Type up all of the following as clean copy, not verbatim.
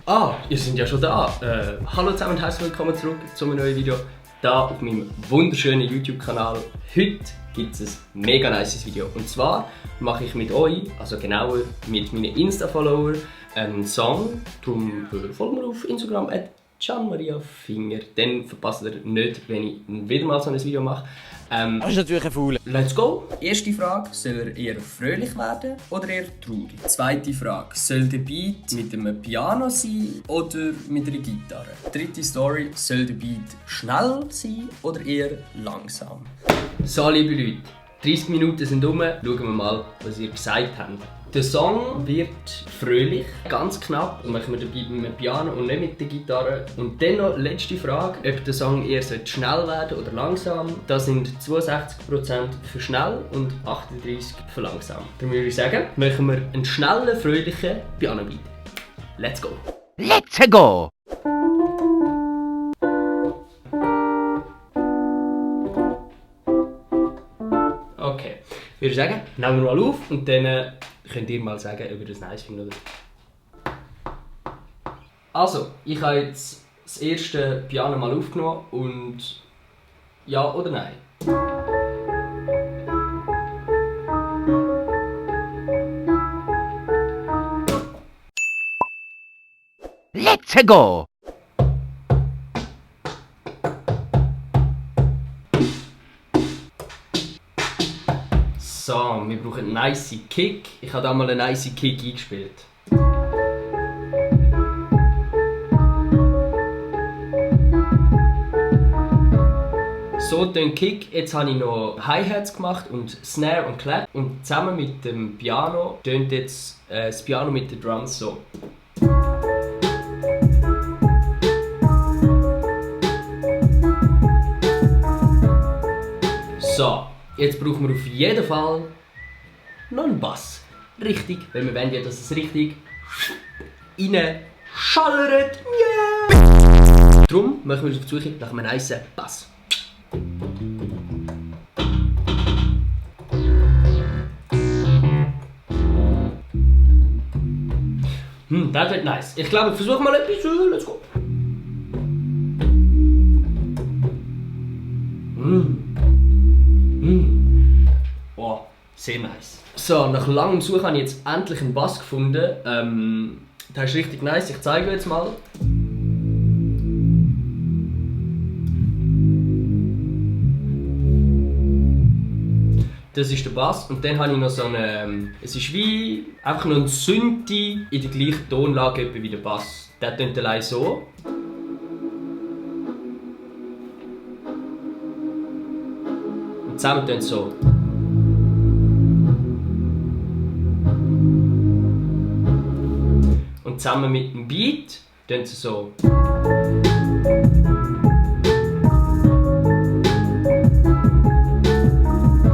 Ihr seid ja schon da. Hallo zusammen und herzlich willkommen zurück zu einem neuen Video hier auf meinem wunderschönen YouTube-Kanal. Heute gibt es ein mega nice Video. Und zwar mache ich mit euch, also genauer mit meinen Insta-Followern, einen Song. Darum folgt mir auf Instagram @gianmariafinger. Dann verpasst ihr nicht, wenn ich wieder mal so ein Video mache. Das ist natürlich ein Foul. Let's go! Erste Frage, soll er eher fröhlich werden oder eher traurig? Zweite Frage, soll der Beat mit einem Piano sein oder mit einer Gitarre? Dritte Story, soll der Beat schnell sein oder eher langsam? So, liebe Leute, 30 Minuten sind rum, schauen wir mal, was ihr gesagt habt. Der Song wird fröhlich, ganz knapp, und machen wir den Beat mit dem Piano und nicht mit der Gitarre. Und dann noch letzte Frage, ob der Song eher schnell werden oder langsam. Da sind 62% für schnell und 38% für langsam. Dann würde ich sagen, machen wir einen schnellen, fröhlichen Piano-Beat. Let's go! Let's go! Okay, ich würde sagen, nehmen wir mal auf und dann könnt ihr mal sagen, ob ihr das nice findet oder nicht. Also, ich habe jetzt das erste Piano mal aufgenommen und ja oder nein? Let's go! So, wir brauchen einen nice Kick. Ich habe da mal einen nice Kick eingespielt. So den Kick. Jetzt habe ich noch Hi-Hats gemacht und Snare und Clap. Und zusammen mit dem Piano tönt jetzt das Piano mit den Drums so. So, jetzt brauchen wir auf jeden Fall noch einen Bass. Richtig, weil wir wollen ja, dass es richtig reinschallert. Yeah! Darum machen wir uns auf die Suche nach einem nice Bass. Das wird nice. Ich glaube, ich versuche mal etwas. Let's go. Oh, sehr nice. So, nach langem Suchen habe ich jetzt endlich einen Bass gefunden. Der ist richtig nice. Ich zeige euch jetzt mal. Das ist der Bass und dann habe ich noch so eine... Es ist wie einfach noch ein Synthi in der gleichen Tonlage wie der Bass. Der tönt allein so. Und zusammen tönt es so. Und zusammen mit dem Beat tönt es so.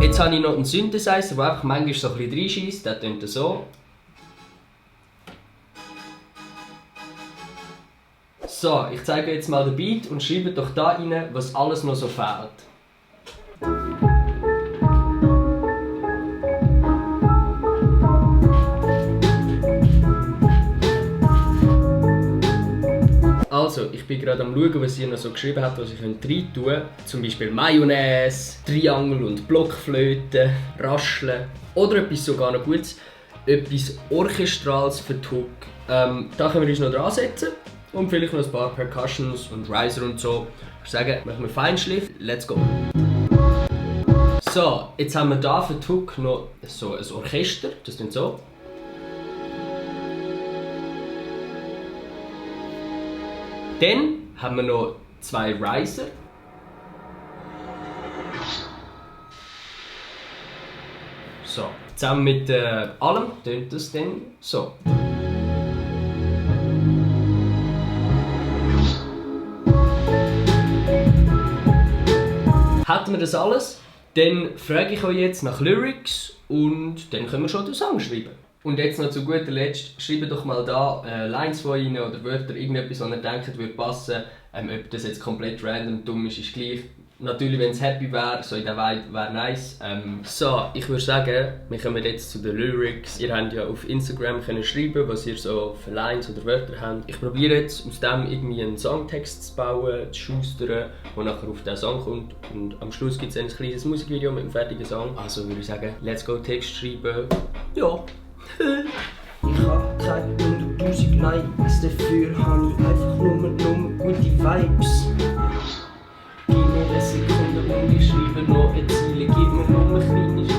Jetzt habe ich noch einen Synthesizer, der einfach manchmal so ein bisschen reinscheisst. Der tönt so. So, ich zeige jetzt mal den Beat und schreibe doch da rein, was alles noch so fehlt. Also, ich bin gerade am schauen, was ihr noch so geschrieben habt, was ich rein tun könnte. Zum Beispiel Mayonnaise, Triangel und Blockflöte, Rascheln oder etwas sogar noch Gutes, etwas Orchestrales für die Hook. Da können wir uns noch dran setzen und vielleicht noch ein paar Percussions und Riser und so. Ich würde sagen, machen wir Feinschliff, let's go! So, jetzt haben wir da für die Hook noch so ein Orchester, das klingt so. Dann haben wir noch zwei Riser. So, zusammen mit allem tönt das dann so. Hätten wir das alles, dann frage ich euch jetzt nach Lyrics und dann können wir schon den Song schreiben. Und jetzt noch zu guter Letzt, schreibt doch mal da Lines von Ihnen oder Wörter, irgendetwas, was ihr denkt, würde passen. Ob das jetzt komplett random dumm ist, ist gleich. Natürlich, wenn es happy wäre, so in der Vibe, wäre nice. So, ich würde sagen, wir kommen jetzt zu den Lyrics. Ihr könnt ja auf Instagram können schreiben, was ihr so für Lines oder Wörter habt. Ich probiere jetzt aus dem irgendwie einen Songtext zu bauen, zu schustern, der nachher auf den Song kommt. Und am Schluss gibt es ein kleines Musikvideo mit einem fertigen Song. Also würde ich sagen, let's go Text schreiben. Ja. Ich hab keine 100.000 Likes, dafür habe ich einfach nur gute Vibes. Gib mir eine Sekunde und ich schreibe noch eine Ziele, gib mir noch ein kleines.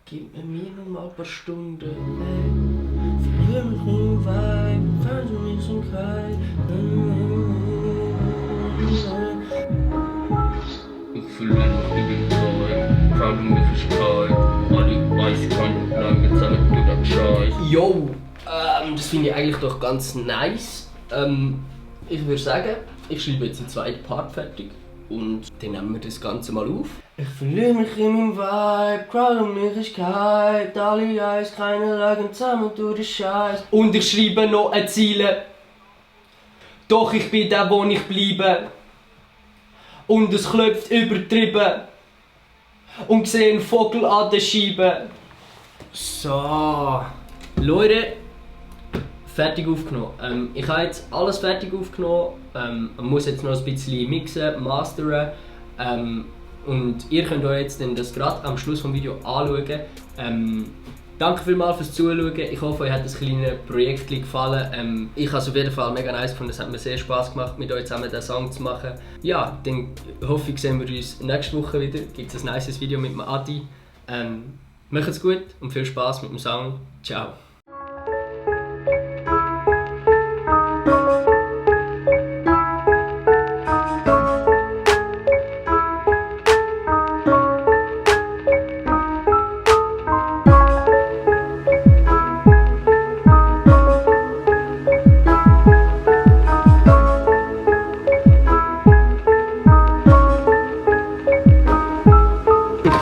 Gib mir noch mal ein paar Stunden, ey. Verlier mich im Vibe, kannst du mich so kalt. Ich fühle mich in der Zeit, frage mich ist kalt. Alle weiss kann lange zusammen durch den Scheiß. Yo, das finde ich eigentlich doch ganz nice. Ich würde sagen, ich schreibe jetzt den zweiten Part fertig und dann nehmen wir das Ganze mal auf. Ich verliere mich in meinem Vibe, Crowd um mich ist gehypt. Alle Eis, keine lagen zusammen durch den Scheiß. Und ich schreibe noch ein Ziele. Doch ich bin der, wo ich bleibe. Und es klopft übertrieben. Und sehe einen Vogel an der Scheibe. So. Leute, fertig aufgenommen. Ich habe jetzt alles fertig aufgenommen. Man muss jetzt noch ein bisschen mixen, mastern. Und ihr könnt euch jetzt dann das gerade am Schluss des Videos anschauen. Danke vielmals fürs Zuschauen. Ich hoffe, euch hat das kleine Projekt gefallen. Ich habe es auf jeden Fall mega nice gefunden. Es hat mir sehr Spass gemacht, mit euch zusammen diesen Song zu machen. Ja, dann hoffe ich, sehen wir uns nächste Woche wieder. Gibt es ein nices Video mit dem Adi. Macht's gut und viel Spass mit dem Song. Ciao.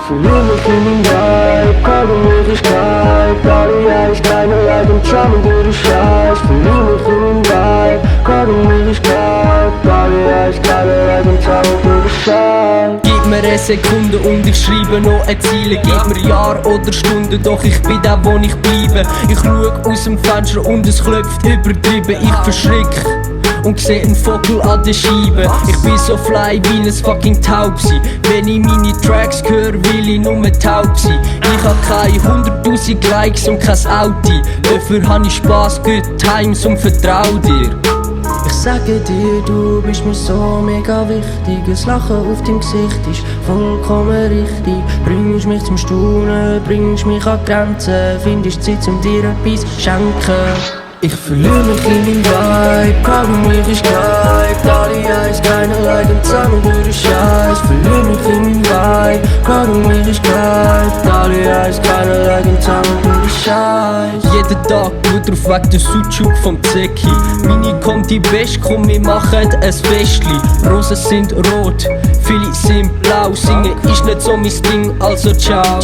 Verliere mich in meinem Vibe, Karte mich ist gehypt. Alle Eis, keine leiden zusammen durch den Scheiß. Verliere mich in meinem Vibe, Karte mich ist gehypt. Alle Eis, keine leiden zusammen durch den Scheiß. Gib mir eine Sekunde und ich schreibe noch ein Ziele. Gib mir Jahr oder Stunden, doch ich bin der, wo ich bleibe. Ich schaue aus dem Fenster und es klopft übertrieben. Ich verschrick und seh einen Vogel an der Scheibe. Ich bin so fly wie ein fucking Taubsi. Wenn ich meine Tracks höre, will ich nur taub sein. Ich hab keine 100.000 Likes und kein Audi. Dafür hab ich Spass, good times und vertrau dir. Ich sage dir, du bist mir so mega wichtig. Das Lachen auf deinem Gesicht ist vollkommen richtig. Bringst mich zum Staunen, bringst mich an Grenzen. Findest Zeit, um dir etwas zu schenken. Ich verliere mich in meinem Vibe, Crowd um mich ist gehypt. Alle Eis, keine leiden zusammen durch den Scheiß. Verliere mich in meinem Vibe, Crowd um mich ist gehypt. Alle Eis, keine leiden zusammen durch den Scheiß. Jeden Tag nur drauf weg der Sucuk vom Zeki. Meine kommt die Best, komm wir machen ein Festli. Rosen sind rot, viele sind blau. Singen ist nicht so mein Ding, also ciao.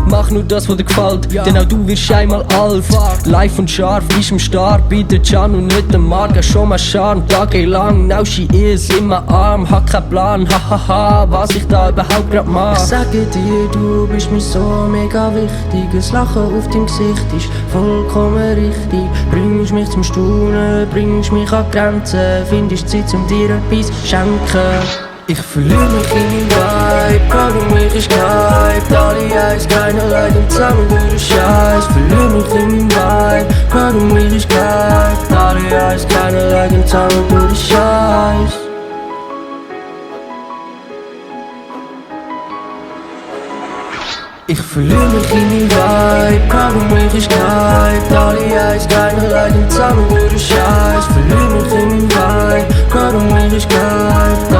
Mach nur das, was dir gefällt, denn auch du wirst einmal alt. Live und scharf ist im Start, bei der Can und nicht der Marga. Schon mal Charme, tagelang, now she is in my arm. Hab keinen Plan, hahaha, was ich da überhaupt grad mach. Ich sage dir, du bist mir so mega wichtig. Das Lachen auf deinem Gesicht ist vollkommen richtig. Bringst mich zum Staunen, bringst mich an Grenzen. Findest Zeit, um dir etwas zu schenken. Ich verliere mich in meinem Vibe, Crowd um mich ist gehypt. Alle Eis, keine leiden zusammen durch den Scheiß. Verliere mich in meinem Vibe, Crowd um mich ist gehypt. Alle Eis, keine leiden zusammen durch den Scheiß. Ich verliere mich in meinem Vibe, Crowd um mich ist gehypt. Alle Eis, keine leiden zusammen durch den Scheiß. Verliere mich in meinem Vibe, Crowd um mich ist gehypt.